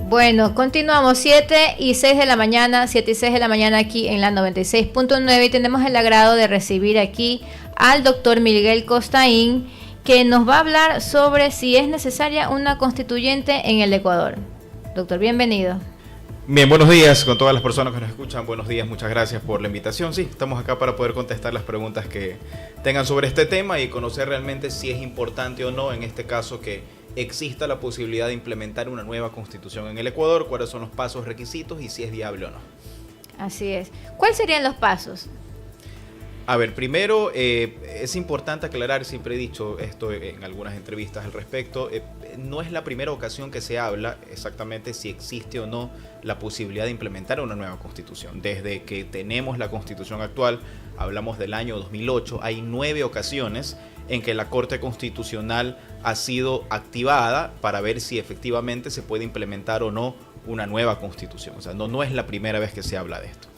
Bueno, continuamos 7 y 6 de la mañana, 7 y 6 de la mañana aquí en la 96.9 y tenemos el agrado de recibir aquí al doctor Miguel Costaín, que nos va a hablar sobre si es necesaria una constituyente en el Ecuador. Doctor, bienvenido. Bien, buenos días con todas las personas que nos escuchan. Buenos días, muchas gracias por la invitación. Sí, estamos acá para poder contestar las preguntas que tengan sobre este tema y conocer realmente si es importante o no, en este caso, que exista la posibilidad de implementar una nueva constitución en el Ecuador, cuáles son los pasos, requisitos y si es viable o no. Así es. ¿Cuáles serían los pasos? A ver, primero es importante aclarar, siempre he dicho esto en algunas entrevistas al respecto, no es la primera ocasión que se habla exactamente si existe o no la posibilidad de implementar una nueva constitución. Desde que tenemos la constitución actual, hablamos del año 2008, hay 9 ocasiones en que la Corte Constitucional ha sido activada para ver si efectivamente se puede implementar o no una nueva constitución. O sea, no es la primera vez que se habla de esto.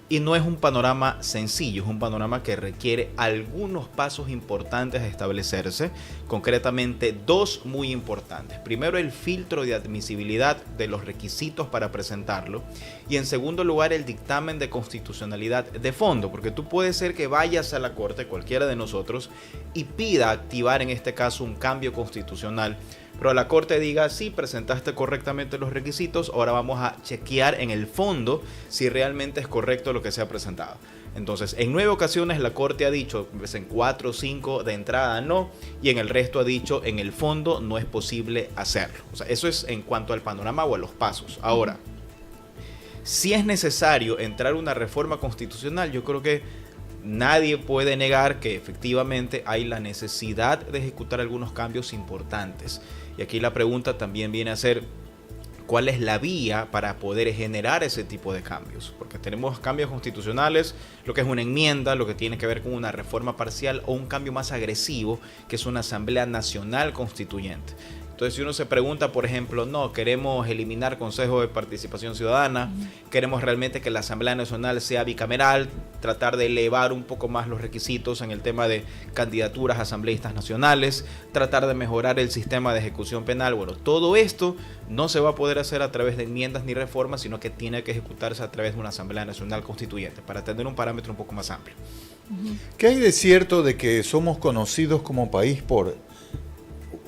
Y no es un panorama sencillo, es un panorama que requiere algunos pasos importantes a establecerse, concretamente 2 muy importantes. Primero, el filtro de admisibilidad de los requisitos para presentarlo y en segundo lugar, el dictamen de constitucionalidad de fondo, porque tú puedes ser que vayas a la Corte, cualquiera de nosotros, y pida activar en este caso un cambio constitucional, pero la Corte diga, sí, presentaste correctamente los requisitos, ahora vamos a chequear en el fondo si realmente es correcto lo que se ha presentado. Entonces, en 9 ocasiones la Corte ha dicho, pues en 4 o 5 de entrada no, y en el resto ha dicho, en el fondo no es posible hacerlo. O sea, eso es en cuanto al panorama o a los pasos. Ahora, si es necesario entrar una reforma constitucional, yo creo que nadie puede negar que efectivamente hay la necesidad de ejecutar algunos cambios importantes. Y aquí la pregunta también viene a ser, ¿cuál es la vía para poder generar ese tipo de cambios? Porque tenemos cambios constitucionales, lo que es una enmienda, lo que tiene que ver con una reforma parcial o un cambio más agresivo, que es una Asamblea Nacional Constituyente. Entonces, si uno se pregunta, por ejemplo, no, queremos eliminar Consejo de Participación Ciudadana, queremos realmente que la Asamblea Nacional sea bicameral, tratar de elevar un poco más los requisitos en el tema de candidaturas a asambleístas nacionales, tratar de mejorar el sistema de ejecución penal. Bueno, todo esto no se va a poder hacer a través de enmiendas ni reformas, sino que tiene que ejecutarse a través de una Asamblea Nacional Constituyente, para tener un parámetro un poco más amplio. ¿Qué hay de cierto de que somos conocidos como país por,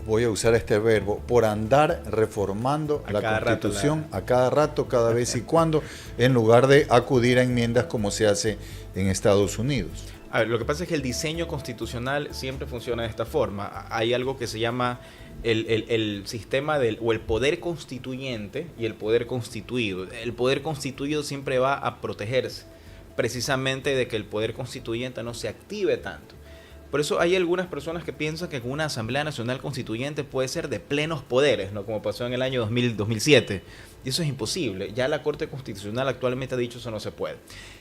voy a usar este verbo, por andar reformando la Constitución a cada rato, cada vez y cuando, en lugar de acudir a enmiendas como se hace en Estados Unidos? A ver, lo que pasa es que el diseño constitucional siempre funciona de esta forma. Hay algo que se llama el sistema o el poder constituyente y el poder constituido. El poder constituido siempre va a protegerse precisamente de que el poder constituyente no se active tanto. Por eso hay algunas personas que piensan que una Asamblea Nacional Constituyente puede ser de plenos poderes, ¿no? Como pasó en el año 2007. Y eso es imposible. Ya la Corte Constitucional actualmente ha dicho eso no se puede.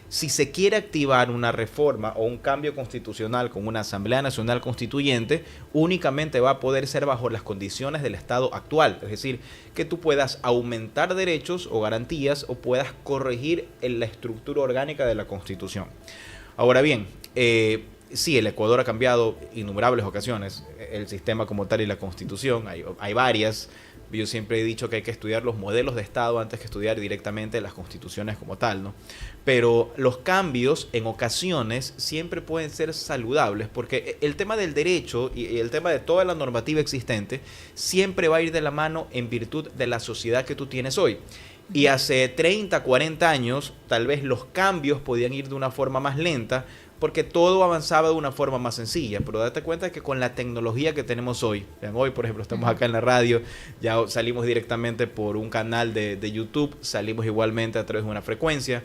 Si se quiere activar una reforma o un cambio constitucional con una Asamblea Nacional Constituyente, únicamente va a poder ser bajo las condiciones del Estado actual. Es decir, que tú puedas aumentar derechos o garantías o puedas corregir en la estructura orgánica de la Constitución. Ahora bien, sí, el Ecuador ha cambiado innumerables ocasiones, el sistema como tal y la Constitución, hay varias. Yo siempre he dicho que hay que estudiar los modelos de Estado antes que estudiar directamente las constituciones como tal, ¿no? Pero los cambios en ocasiones siempre pueden ser saludables, porque el tema del derecho y el tema de toda la normativa existente siempre va a ir de la mano en virtud de la sociedad que tú tienes hoy. Y hace 30, 40 años, tal vez los cambios podían ir de una forma más lenta, porque todo avanzaba de una forma más sencilla, pero date cuenta que con la tecnología que tenemos hoy, vean, hoy por ejemplo estamos acá en la radio, ya salimos directamente por un canal de YouTube, salimos igualmente a través de una frecuencia,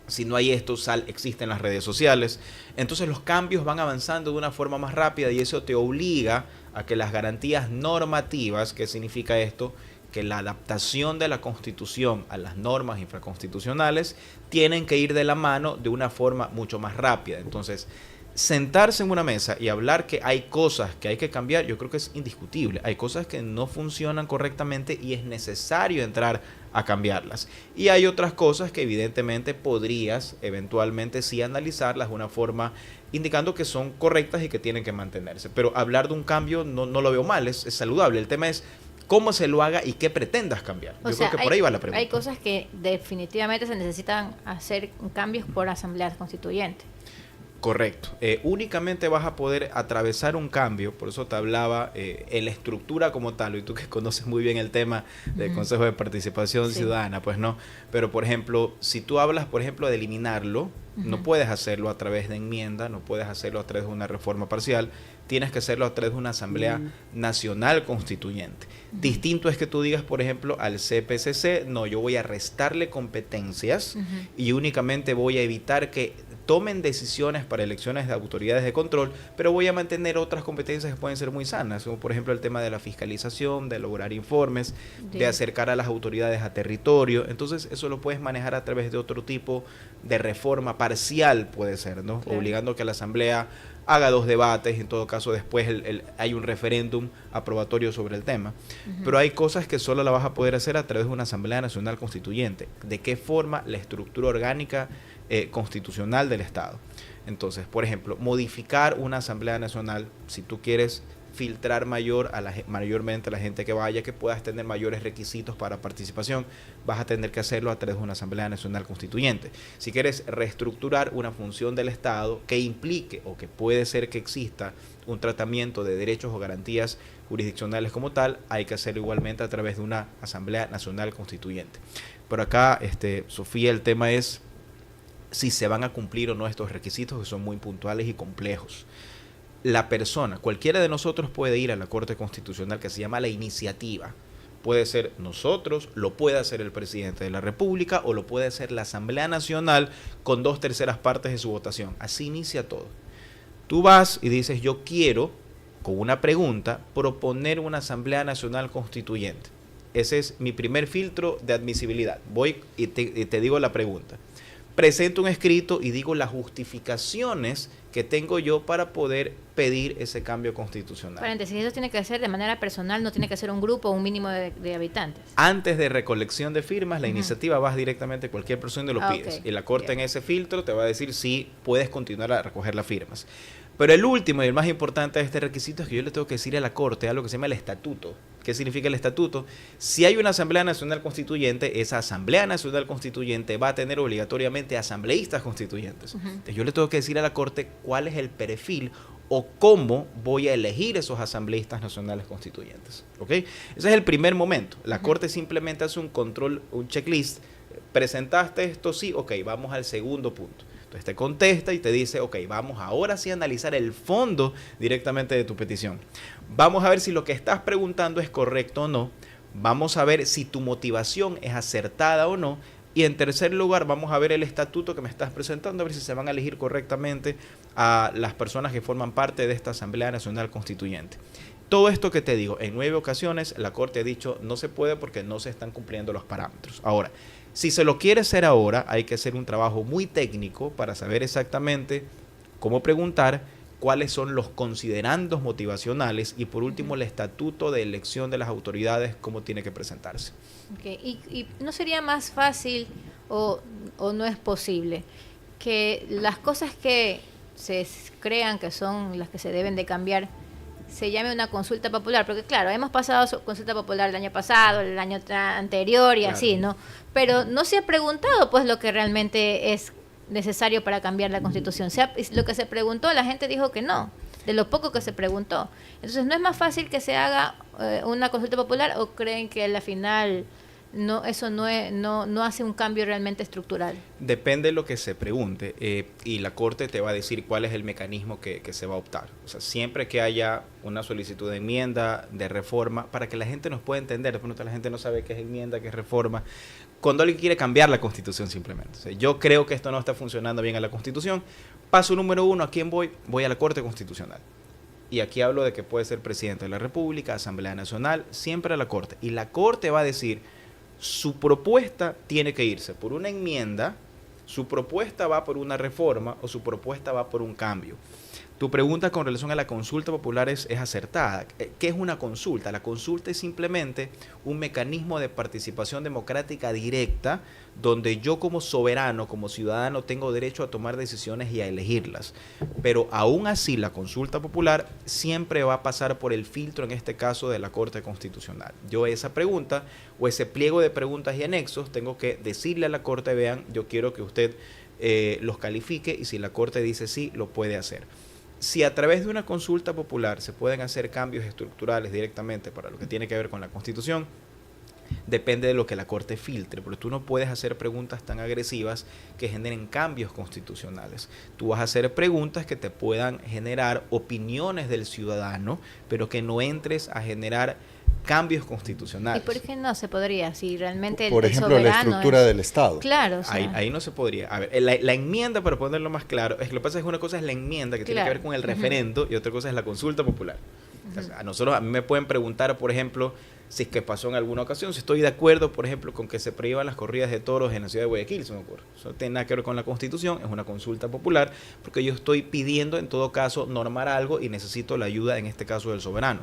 si no hay esto, existen las redes sociales, entonces los cambios van avanzando de una forma más rápida y eso te obliga a que las garantías normativas, ¿qué significa esto? Que la adaptación de la Constitución a las normas infraconstitucionales tienen que ir de la mano de una forma mucho más rápida. Entonces, sentarse en una mesa y hablar que hay cosas que hay que cambiar, yo creo que es indiscutible. Hay cosas que no funcionan correctamente y es necesario entrar a cambiarlas. Y hay otras cosas que evidentemente podrías eventualmente sí analizarlas de una forma indicando que son correctas y que tienen que mantenerse. Pero hablar de un cambio no lo veo mal, es saludable. El tema es cómo se lo haga y qué pretendas cambiar. Yo creo que por ahí va la pregunta. Hay cosas que definitivamente se necesitan hacer cambios por asambleas constituyentes. Correcto. Únicamente vas a poder atravesar un cambio, por eso te hablaba en la estructura como tal, y tú que conoces muy bien el tema del Consejo de Participación Ciudadana, pues no. Pero, por ejemplo, si tú hablas, por ejemplo, de eliminarlo, no puedes hacerlo a través de enmienda, no puedes hacerlo a través de una reforma parcial, tienes que hacerlo a través de una Asamblea Nacional Constituyente. Distinto es que tú digas, por ejemplo, al CPCC, no, yo voy a restarle competencias y únicamente voy a evitar que tomen decisiones para elecciones de autoridades de control, pero voy a mantener otras competencias que pueden ser muy sanas, como por ejemplo el tema de la fiscalización, de elaborar informes, de acercar a las autoridades a territorio. Entonces eso lo puedes manejar a través de otro tipo de reforma parcial, puede ser, ¿no? Claro. Obligando que la Asamblea haga 2 debates, en todo caso después hay un referéndum aprobatorio sobre el tema. Pero hay cosas que solo la vas a poder hacer a través de una Asamblea Nacional Constituyente. ¿De qué forma? La estructura orgánica constitucional del Estado. Entonces, por ejemplo, modificar una Asamblea Nacional, si tú quieres filtrar mayormente a la gente que vaya, que puedas tener mayores requisitos para participación, vas a tener que hacerlo a través de una Asamblea Nacional Constituyente. Si quieres reestructurar una función del Estado que implique o que puede ser que exista un tratamiento de derechos o garantías jurisdiccionales como tal, hay que hacerlo igualmente a través de una Asamblea Nacional Constituyente. Pero acá, Sofía, el tema es si se van a cumplir o no estos requisitos, que son muy puntuales y complejos. La persona, cualquiera de nosotros puede ir a la Corte Constitucional, que se llama la iniciativa. Puede ser nosotros, lo puede hacer el presidente de la República o lo puede hacer la Asamblea Nacional con 2/3 partes de su votación. Así inicia todo. Tú vas y dices, yo quiero, con una pregunta, proponer una Asamblea Nacional Constituyente. Ese es mi primer filtro de admisibilidad. Voy y te digo la pregunta. Presento un escrito y digo las justificaciones que tengo yo para poder pedir ese cambio constitucional. Paréntesis, eso tiene que ser de manera personal, no tiene que ser un grupo o un mínimo de habitantes. Antes de recolección de firmas, la iniciativa vas directamente a cualquier persona y lo pides. Y la Corte en ese filtro te va a decir si puedes continuar a recoger las firmas. Pero el último y el más importante de este requisito es que yo le tengo que decir a la Corte algo que se llama el estatuto. ¿Qué significa el estatuto? Si hay una Asamblea Nacional Constituyente, esa Asamblea Nacional Constituyente va a tener obligatoriamente asambleístas constituyentes. Entonces yo le tengo que decir a la Corte cuál es el perfil o cómo voy a elegir esos asambleístas nacionales constituyentes. ¿Ok? Ese es el primer momento. La Corte simplemente hace un control, un checklist. ¿Presentaste esto? Sí, ok, vamos al segundo punto. Entonces te contesta y te dice, ok, vamos ahora sí a analizar el fondo directamente de tu petición. Vamos a ver si lo que estás preguntando es correcto o no. Vamos a ver si tu motivación es acertada o no. Y en tercer lugar, vamos a ver el estatuto que me estás presentando, a ver si se van a elegir correctamente a las personas que forman parte de esta Asamblea Nacional Constituyente. Todo esto que te digo, en 9 ocasiones la Corte ha dicho no se puede porque no se están cumpliendo los parámetros. Ahora, si se lo quiere hacer ahora, hay que hacer un trabajo muy técnico para saber exactamente cómo preguntar, cuáles son los considerandos motivacionales y por último el estatuto de elección de las autoridades, cómo tiene que presentarse. Okay. ¿Y no sería más fácil o no es posible que las cosas que se crean que son las que se deben de cambiar se llame una consulta popular? Porque claro, hemos pasado consulta popular el año pasado, el año anterior y claro, así, ¿no? Pero no se ha preguntado pues lo que realmente es necesario para cambiar la Constitución. Lo que se preguntó, la gente dijo que no, de lo poco que se preguntó. Entonces, ¿no es más fácil que se haga una consulta popular o creen que a la final eso no hace un cambio realmente estructural? Depende de lo que se pregunte y la Corte te va a decir cuál es el mecanismo que se va a optar. O sea, siempre que haya una solicitud de enmienda, de reforma, para que la gente nos pueda entender, de pronto la gente no sabe qué es enmienda, qué es reforma, cuando alguien quiere cambiar la Constitución simplemente. O sea, yo creo que esto no está funcionando bien en la Constitución. Paso número 1, ¿a quién voy? Voy a la Corte Constitucional. Y aquí hablo de que puede ser presidente de la República, Asamblea Nacional, siempre a la Corte. Y la Corte va a decir, su propuesta tiene que irse por una enmienda, su propuesta va por una reforma o su propuesta va por un cambio. Tu pregunta con relación a la consulta popular es acertada. ¿Qué es una consulta? La consulta es simplemente un mecanismo de participación democrática directa donde yo como soberano, como ciudadano, tengo derecho a tomar decisiones y a elegirlas. Pero aún así, la consulta popular siempre va a pasar por el filtro, en este caso, de la Corte Constitucional. Yo esa pregunta o ese pliego de preguntas y anexos tengo que decirle a la Corte, vean, yo quiero que usted los califique, y si la Corte dice sí, lo puede hacer. Si a través de una consulta popular se pueden hacer cambios estructurales directamente para lo que tiene que ver con la Constitución, depende de lo que la Corte filtre, porque tú no puedes hacer preguntas tan agresivas que generen cambios constitucionales. Tú vas a hacer preguntas que te puedan generar opiniones del ciudadano, pero que no entres a generar cambios constitucionales. ¿Y por qué no se podría? Si realmente por ejemplo, la estructura del Estado. Claro. O sea, ahí no se podría. A ver, la enmienda, para ponerlo más claro, es que lo que pasa es que una cosa es la enmienda, que tiene que ver con el referendo, y otra cosa es la consulta popular. Entonces, a mí me pueden preguntar, por ejemplo, si es que pasó en alguna ocasión, si estoy de acuerdo, por ejemplo, con que se prohíban las corridas de toros en la ciudad de Guayaquil, se me ocurre. Eso no tiene nada que ver con la Constitución, es una consulta popular, porque yo estoy pidiendo, en todo caso, normar algo y necesito la ayuda, en este caso, del soberano.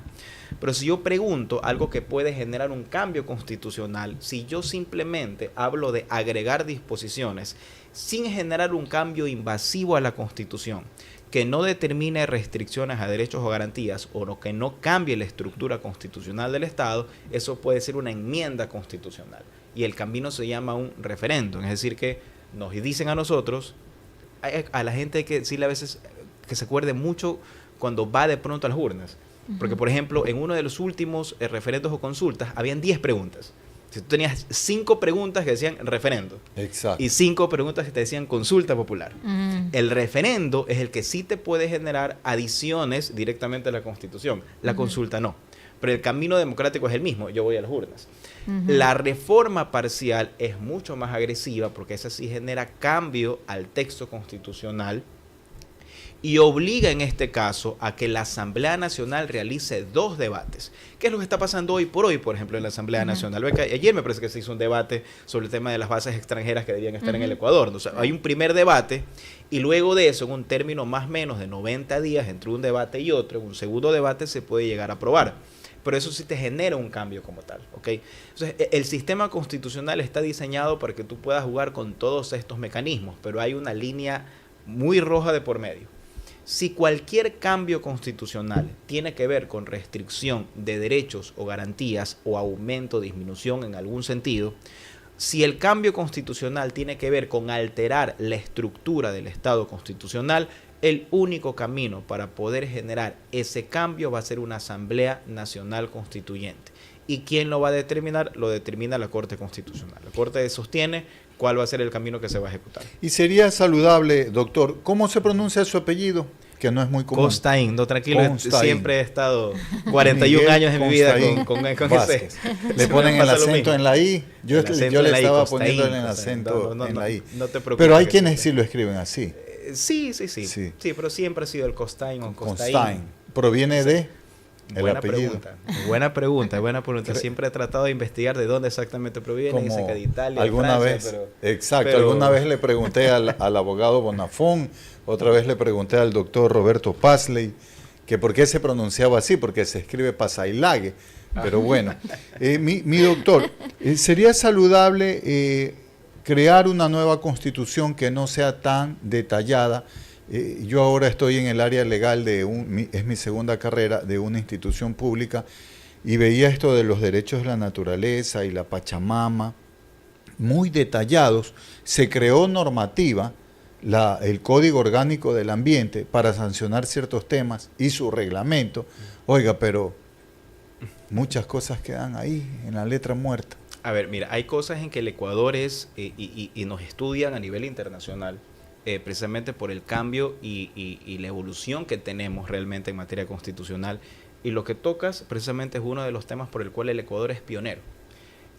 Pero si yo pregunto algo que puede generar un cambio constitucional, si yo simplemente hablo de agregar disposiciones sin generar un cambio invasivo a la Constitución, que no determine restricciones a derechos o garantías, o que no cambie la estructura constitucional del Estado, eso puede ser una enmienda constitucional. Y el camino se llama un referéndum. Es decir, que nos dicen a nosotros, a la gente hay que decirle a veces que se acuerde mucho cuando va de pronto a las urnas. Porque, por ejemplo, en uno de los últimos referendos o consultas, habían 10 preguntas. Si tú tenías 5 preguntas que decían referendo. Exacto. Y 5 preguntas que te decían consulta popular. El referendo es el que sí te puede generar adiciones directamente a la Constitución. La consulta no. Pero el camino democrático es el mismo. Yo voy a las urnas. La reforma parcial es mucho más agresiva, porque esa sí genera cambio al texto constitucional y obliga en este caso a que la Asamblea Nacional realice 2 debates. ¿Qué es lo que está pasando hoy por hoy, por ejemplo, en la Asamblea Nacional? Ayer me parece que se hizo un debate sobre el tema de las bases extranjeras que debían estar en el Ecuador. O sea, hay un primer debate y luego de eso, en un término más o menos de 90 días entre un debate y otro, un segundo debate se puede llegar a aprobar. Pero eso sí te genera un cambio como tal, ¿ok? Entonces, el sistema constitucional está diseñado para que tú puedas jugar con todos estos mecanismos, pero hay una línea muy roja de por medio. Si cualquier cambio constitucional tiene que ver con restricción de derechos o garantías o aumento o disminución en algún sentido, si el cambio constitucional tiene que ver con alterar la estructura del Estado constitucional, el único camino para poder generar ese cambio va a ser una Asamblea Nacional Constituyente. ¿Y quién lo va a determinar? Lo determina la Corte Constitucional. La Corte sostiene cuál va a ser el camino que se va a ejecutar. Y sería saludable, doctor, ¿cómo se pronuncia su apellido? Que no es muy común. Costaín, no, tranquilo, siempre he estado 41 años de mi vida con ese. Le ponen el acento en la I. Yo le estaba poniendo el acento en la I. No te preocupes. Pero hay quienes sí lo escriben así. Sí, pero siempre ha sido el Costaín o Costaín. ¿Proviene de el buena apellido? Buena pregunta. Siempre he tratado de investigar de dónde exactamente proviene. Dice que de Italia, alguna Francia, vez, alguna vez le pregunté al abogado Bonafón, otra vez le pregunté al doctor Roberto Pasley, que por qué se pronunciaba así, porque se escribe Pasailague. Pero bueno, mi doctor, ¿sería saludable crear una nueva constitución que no sea tan detallada? Yo ahora estoy en el área legal es mi segunda carrera de una institución pública, y veía esto de los derechos de la naturaleza y la Pachamama, muy detallados. Se creó normativa, el Código Orgánico del Ambiente, para sancionar ciertos temas y su reglamento. Oiga, pero muchas cosas quedan ahí en la letra muerta. A ver, mira, hay cosas en que el Ecuador es, y nos estudian a nivel internacional, precisamente por el cambio y la evolución que tenemos realmente en materia constitucional. Y lo que tocas precisamente es uno de los temas por el cual el Ecuador es pionero.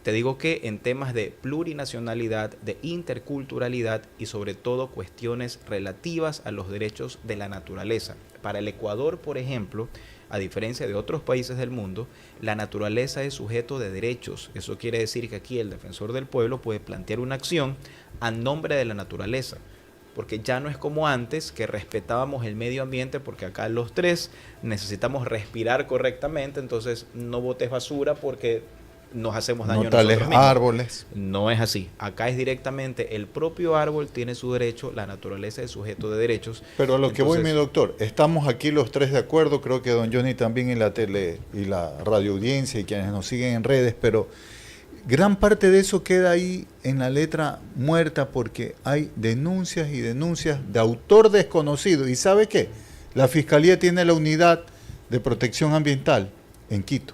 Te digo que en temas de plurinacionalidad, de interculturalidad y sobre todo cuestiones relativas a los derechos de la naturaleza. Para el Ecuador, por ejemplo, a diferencia de otros países del mundo, la naturaleza es sujeto de derechos. Eso quiere decir que aquí el defensor del pueblo puede plantear una acción a nombre de la naturaleza. porque ya no es como antes, que respetábamos el medio ambiente, porque acá los tres necesitamos respirar correctamente, entonces no botes basura porque nos hacemos daño a nosotros mismos. Árboles. No es así. Acá es directamente el propio árbol tiene su derecho, la naturaleza es sujeto de derechos. Pero a lo que voy, mi doctor, estamos aquí los tres de acuerdo, creo que don Johnny también en la tele y la radio audiencia y quienes nos siguen en redes, pero gran parte de eso queda ahí en la letra muerta porque hay denuncias y denuncias de autor desconocido. ¿Y sabe qué? La Fiscalía tiene la unidad de protección ambiental en Quito.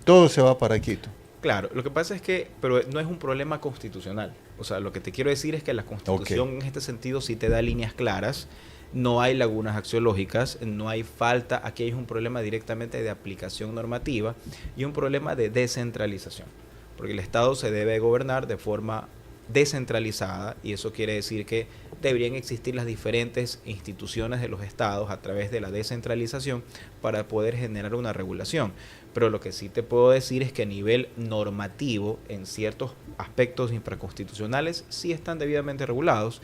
Todo se va para Quito. Claro, lo que pasa es que, pero no es un problema constitucional. O sea, lo que te quiero decir es que la Constitución en este sentido sí te da líneas claras, no hay lagunas axiológicas, no hay falta, aquí hay un problema directamente de aplicación normativa y un problema de descentralización, porque el Estado se debe gobernar de forma descentralizada y eso quiere decir que deberían existir las diferentes instituciones de los estados a través de la descentralización para poder generar una regulación. Pero lo que sí te puedo decir es que a nivel normativo, en ciertos aspectos infraconstitucionales, sí están debidamente regulados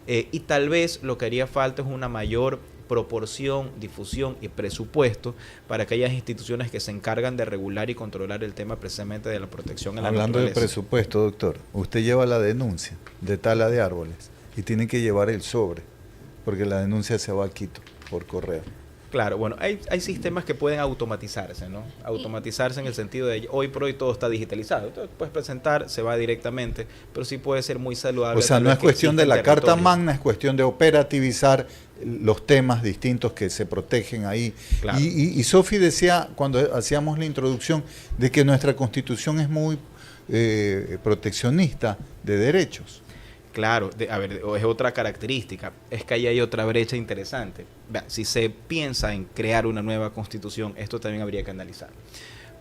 y tal vez lo que haría falta es una mayor proporción, difusión y presupuesto para aquellas instituciones que se encargan de regular y controlar el tema precisamente de la protección a la naturaleza. Hablando de presupuesto, doctor, usted lleva la denuncia de tala de árboles y tiene que llevar el sobre, porque la denuncia se va a Quito por correo. Claro, bueno, hay sistemas que pueden automatizarse, ¿no? Automatizarse en el sentido de hoy por hoy todo está digitalizado. Entonces puedes presentar, se va directamente, pero sí puede ser muy saludable. O sea, no es cuestión de la Carta Magna, es cuestión de operativizar los temas distintos que se protegen ahí. Claro. Y Sofi decía, cuando hacíamos la introducción, de que nuestra Constitución es muy proteccionista de derechos. Claro, a ver, es otra característica, es que ahí hay otra brecha interesante. Vean, si se piensa en crear una nueva constitución, esto también habría que analizar,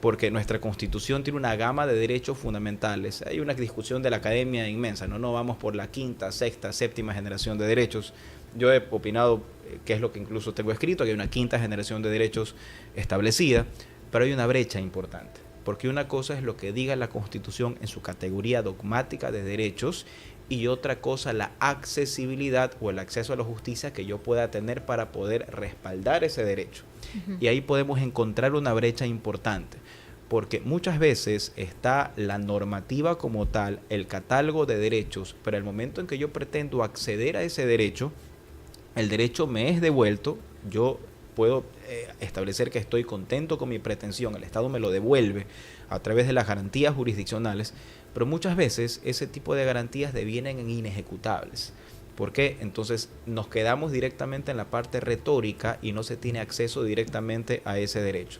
porque nuestra constitución tiene una gama de derechos fundamentales. Hay una discusión de la academia inmensa, no vamos por la quinta, sexta, séptima generación de derechos. Yo he opinado, que es lo que incluso tengo escrito, que hay una quinta generación de derechos establecida, pero hay una brecha importante, porque una cosa es lo que diga la Constitución en su categoría dogmática de derechos, y otra cosa la accesibilidad o el acceso a la justicia que yo pueda tener para poder respaldar ese derecho. Y ahí podemos encontrar una brecha importante, porque muchas veces está la normativa como tal, el catálogo de derechos, pero al momento en que yo pretendo acceder a ese derecho, el derecho me es devuelto, yo puedo establecer que estoy contento con mi pretensión, el Estado me lo devuelve a través de las garantías jurisdiccionales, pero muchas veces ese tipo de garantías devienen en inejecutables. ¿Por qué? Entonces nos quedamos directamente en la parte retórica y no se tiene acceso directamente a ese derecho.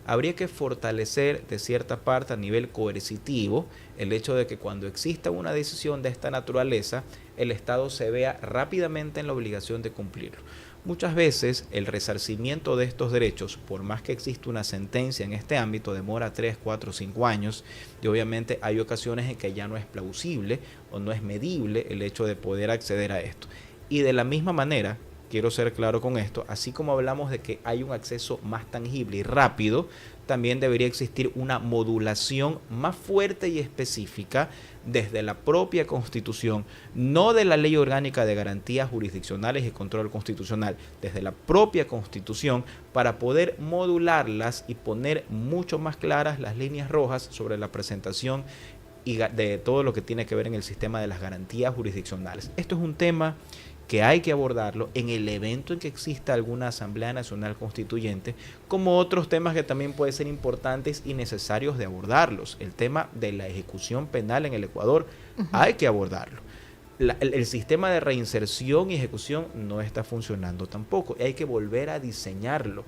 Habría que fortalecer de cierta parte a nivel coercitivo el hecho de que cuando exista una decisión de esta naturaleza, el Estado se vea rápidamente en la obligación de cumplirlo. Muchas veces el resarcimiento de estos derechos, por más que exista una sentencia en este ámbito, demora 3, 4, 5 años y obviamente hay ocasiones en que ya no es plausible o no es medible el hecho de poder acceder a esto. Y de la misma manera, quiero ser claro con esto, así como hablamos de que hay un acceso más tangible y rápido, también debería existir una modulación más fuerte y específica desde la propia Constitución, no de la Ley Orgánica de Garantías Jurisdiccionales y Control Constitucional, desde la propia Constitución, para poder modularlas y poner mucho más claras las líneas rojas sobre la presentación y de todo lo que tiene que ver en el sistema de las garantías jurisdiccionales. Esto es un tema que hay que abordarlo en el evento en que exista alguna Asamblea Nacional Constituyente, como otros temas que también pueden ser importantes y necesarios de abordarlos. El tema de la ejecución penal en el Ecuador, hay que abordarlo. El sistema de reinserción y ejecución no está funcionando tampoco, y hay que volver a diseñarlo.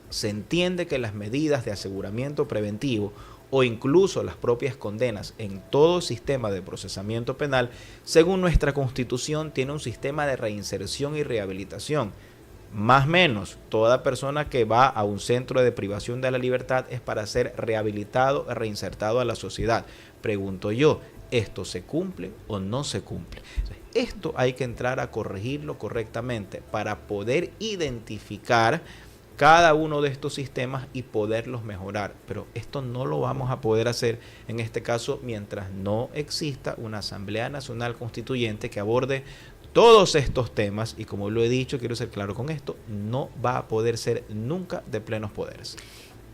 Se entiende que las medidas de aseguramiento preventivo o incluso las propias condenas en todo sistema de procesamiento penal, según nuestra Constitución, tiene un sistema de reinserción y rehabilitación. Más o menos, toda persona que va a un centro de privación de la libertad es para ser rehabilitado, reinsertado a la sociedad. Pregunto yo, ¿esto se cumple o no se cumple? Esto hay que entrar a corregirlo correctamente para poder identificar cada uno de estos sistemas y poderlos mejorar, pero esto no lo vamos a poder hacer en este caso mientras no exista una Asamblea Nacional Constituyente que aborde todos estos temas, y como lo he dicho, quiero ser claro con esto, no va a poder ser nunca de plenos poderes.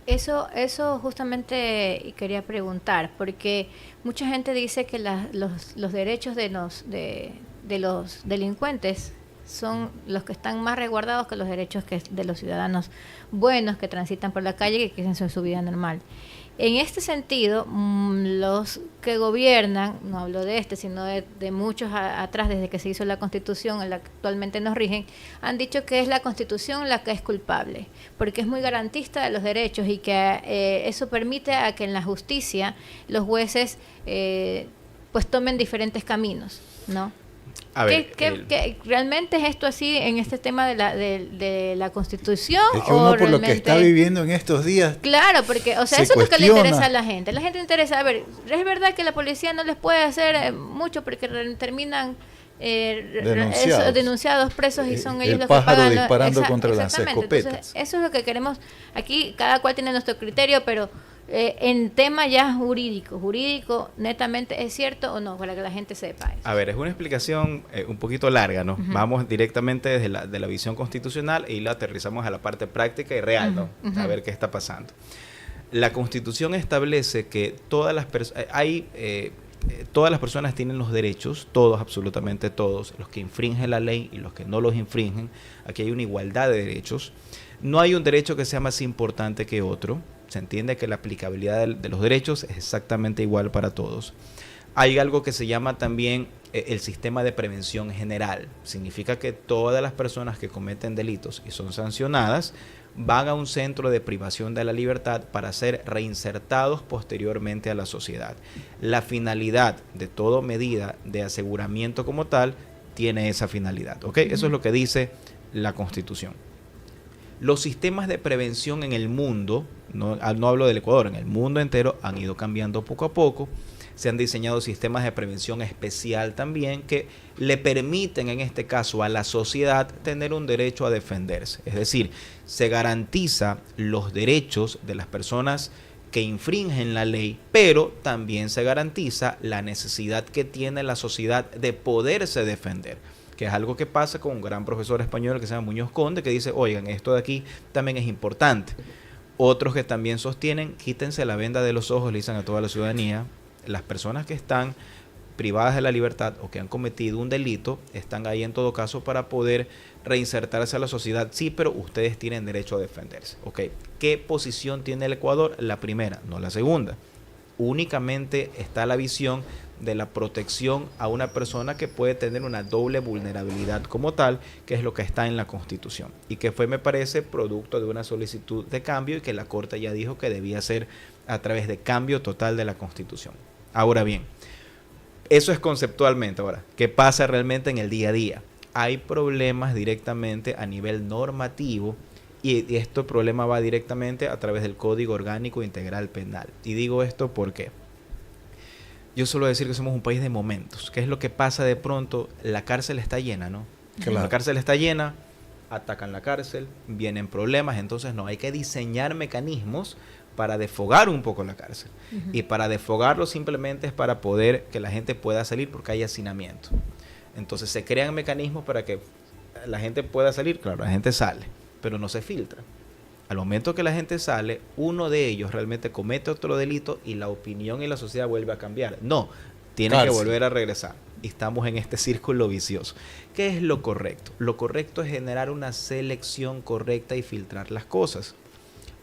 Eso justamente quería preguntar, porque mucha gente dice que los derechos de los delincuentes son los que están más resguardados que los derechos de los ciudadanos buenos que transitan por la calle y que hacen su vida normal. En este sentido, los que gobiernan, no hablo de sino de muchos atrás, desde que se hizo la Constitución, en la que actualmente nos rigen, han dicho que es la Constitución la que es culpable, porque es muy garantista de los derechos y que eso permite a que en la justicia los jueces pues tomen diferentes caminos, ¿no? A ver, ¿Qué realmente es esto así en este tema de la Constitución? Es que uno por lo que está viviendo en estos días. Claro, porque, o sea, eso es lo que le interesa a la gente. La gente le interesa, a ver, es verdad que la policía no les puede hacer mucho porque terminan denunciados, presos, y son ellos los que pagan. Disparando contra las escopetas. Entonces, eso es lo que queremos. Aquí cada cual tiene nuestro criterio, pero en tema ya jurídico, netamente, ¿es cierto o no? Para que la gente sepa eso. A ver, es una explicación un poquito larga, ¿no? Vamos directamente desde de la visión constitucional y la aterrizamos a la parte práctica y real, ¿no? A ver qué está pasando. La Constitución establece que todas las personas tienen los derechos, todos, absolutamente todos, los que infringen la ley y los que no los infringen. Aquí hay una igualdad de derechos. No hay un derecho que sea más importante que otro. Se entiende que la aplicabilidad de los derechos es exactamente igual para todos. Hay algo que se llama también el sistema de prevención general. Significa que todas las personas que cometen delitos y son sancionadas van a un centro de privación de la libertad para ser reinsertados posteriormente a la sociedad. La finalidad de toda medida de aseguramiento como tal tiene esa finalidad, ¿ok? Eso es lo que dice la Constitución. Los sistemas de prevención en el mundo, no hablo del Ecuador, en el mundo entero han ido cambiando poco a poco. Se han diseñado sistemas de prevención especial también que le permiten en este caso a la sociedad tener un derecho a defenderse. Es decir, se garantiza los derechos de las personas que infringen la ley, pero también se garantiza la necesidad que tiene la sociedad de poderse defender, que es algo que pasa con un gran profesor español que se llama Muñoz Conde, que dice, oigan, esto de aquí también es importante. Otros que también sostienen, quítense la venda de los ojos, le dicen a toda la ciudadanía, las personas que están privadas de la libertad o que han cometido un delito, están ahí en todo caso para poder reinsertarse a la sociedad. Sí, pero ustedes tienen derecho a defenderse. Ok, ¿qué posición tiene el Ecuador? La primera, no la segunda. Únicamente está la visión de la protección a una persona que puede tener una doble vulnerabilidad como tal, que es lo que está en la Constitución y que fue, me parece, producto de una solicitud de cambio y que la Corte ya dijo que debía ser a través de cambio total de la Constitución. Ahora bien, eso es conceptualmente. Ahora, ¿qué pasa realmente en el día a día? Hay problemas directamente a nivel normativo y este problema va directamente a través del Código Orgánico Integral Penal. Y digo esto porque yo suelo decir que somos un país de momentos. ¿Qué es lo que pasa de pronto? La cárcel está llena, ¿no? Claro. La cárcel está llena, atacan la cárcel, vienen problemas, entonces no, hay que diseñar mecanismos para desfogar un poco la cárcel. Y para desfogarlo simplemente es para poder que la gente pueda salir porque hay hacinamiento. Entonces se crean mecanismos para que la gente pueda salir. Claro, la gente sale, pero no se filtra. Al momento que la gente sale, uno de ellos realmente comete otro delito y la opinión y la sociedad vuelve a cambiar. No, tiene que volver a regresar. Y estamos en este círculo vicioso. ¿Qué es lo correcto? Lo correcto es generar una selección correcta y filtrar las cosas.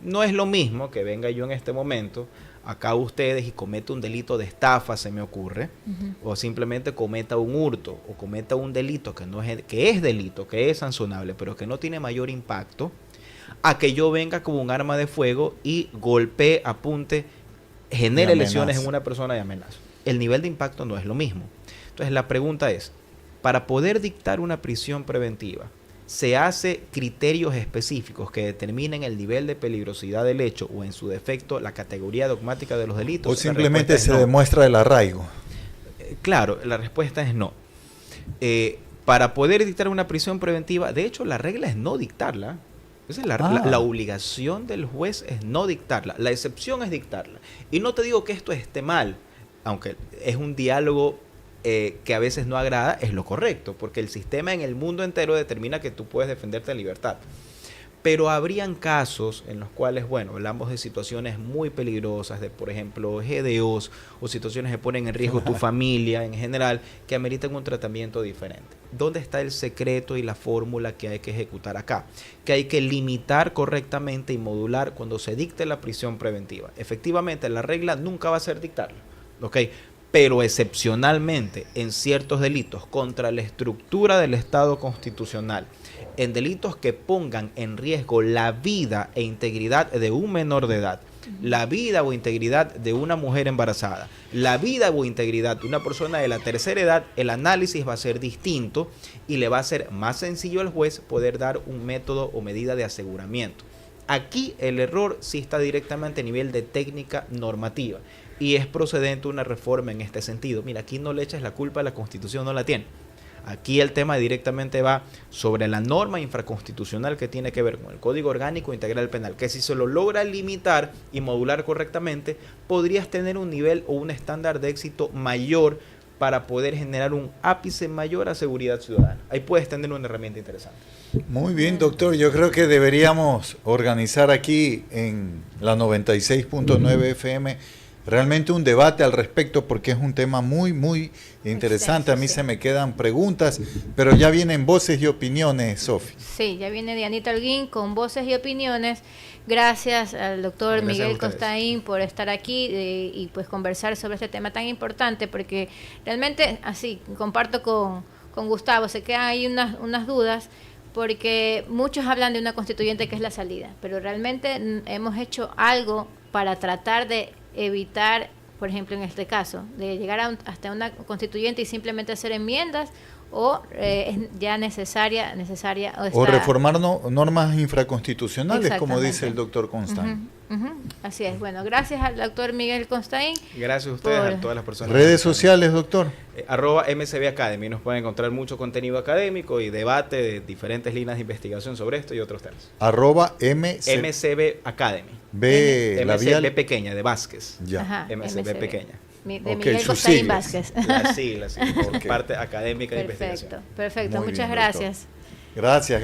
No es lo mismo que venga yo en este momento acá a ustedes y cometa un delito de estafa, se me ocurre, o simplemente cometa un hurto o cometa un delito que es delito, que es sancionable, pero que no tiene mayor impacto, a que yo venga como un arma de fuego y golpee, apunte, genere lesiones en una persona y amenazo. El nivel de impacto no es lo mismo. Entonces la pregunta es, para poder dictar una prisión preventiva, ¿se hace criterios específicos que determinen el nivel de peligrosidad del hecho o en su defecto la categoría dogmática de los delitos? ¿O simplemente se demuestra el arraigo? Claro, la respuesta es no. Para poder dictar una prisión preventiva, de hecho la regla es no dictarla. Esa es la obligación del juez es no dictarla. La excepción es dictarla. Y no te digo que esto esté mal, aunque es un diálogo que a veces no agrada, es lo correcto, porque el sistema en el mundo entero determina que tú puedes defenderte en libertad. Pero habrían casos en los cuales, bueno, hablamos de situaciones muy peligrosas, de por ejemplo GDOs o situaciones que ponen en riesgo tu familia en general, que ameritan un tratamiento diferente. ¿Dónde está el secreto y la fórmula que hay que ejecutar acá? Que hay que limitar correctamente y modular cuando se dicte la prisión preventiva. Efectivamente, la regla nunca va a ser dictarla, ¿ok? Pero excepcionalmente en ciertos delitos contra la estructura del Estado constitucional, en delitos que pongan en riesgo la vida e integridad de un menor de edad, la vida o integridad de una mujer embarazada, la vida o integridad de una persona de la tercera edad, el análisis va a ser distinto y le va a ser más sencillo al juez poder dar un método o medida de aseguramiento. Aquí el error sí está directamente a nivel de técnica normativa y es procedente una reforma en este sentido. Mira, aquí no le eches la culpa a la Constitución, no la tiene. Aquí el tema directamente va sobre la norma infraconstitucional que tiene que ver con el Código Orgánico Integral Penal, que si se lo logra limitar y modular correctamente, podrías tener un nivel o un estándar de éxito mayor para poder generar un ápice mayor a seguridad ciudadana. Ahí puedes tener una herramienta interesante. Muy bien, doctor. Yo creo que deberíamos organizar aquí en la 96.9 FM realmente un debate al respecto, porque es un tema muy, muy interesante. A mí se me quedan preguntas, pero ya vienen voces y opiniones, Sofi. Sí, ya viene Dianita Holguín con voces y opiniones. Gracias al doctor Miguel Costaín por estar aquí y pues conversar sobre este tema tan importante, porque realmente, así, comparto con Gustavo, sé que hay unas dudas, porque muchos hablan de una constituyente que es la salida, pero realmente hemos hecho algo para tratar de evitar, por ejemplo, en este caso, de llegar hasta una constituyente y simplemente hacer enmiendas, o es ya necesaria o reformar normas infraconstitucionales, como dice el doctor Constaín. Así es. Bueno, gracias al doctor Miguel Constaín. Gracias a ustedes, a todas las personas. Redes sociales, doctor. @MCB Academy. Nos pueden encontrar mucho contenido académico y debate de diferentes líneas de investigación sobre esto y otros temas. MCB Academy. B pequeña, de Vázquez. Ya. Ajá, MCB pequeña. De Miguel Costaín Vázquez. Las siglas, por parte académica de investigación. Perfecto. Muy Muchas bien, gracias. Doctor. Gracias.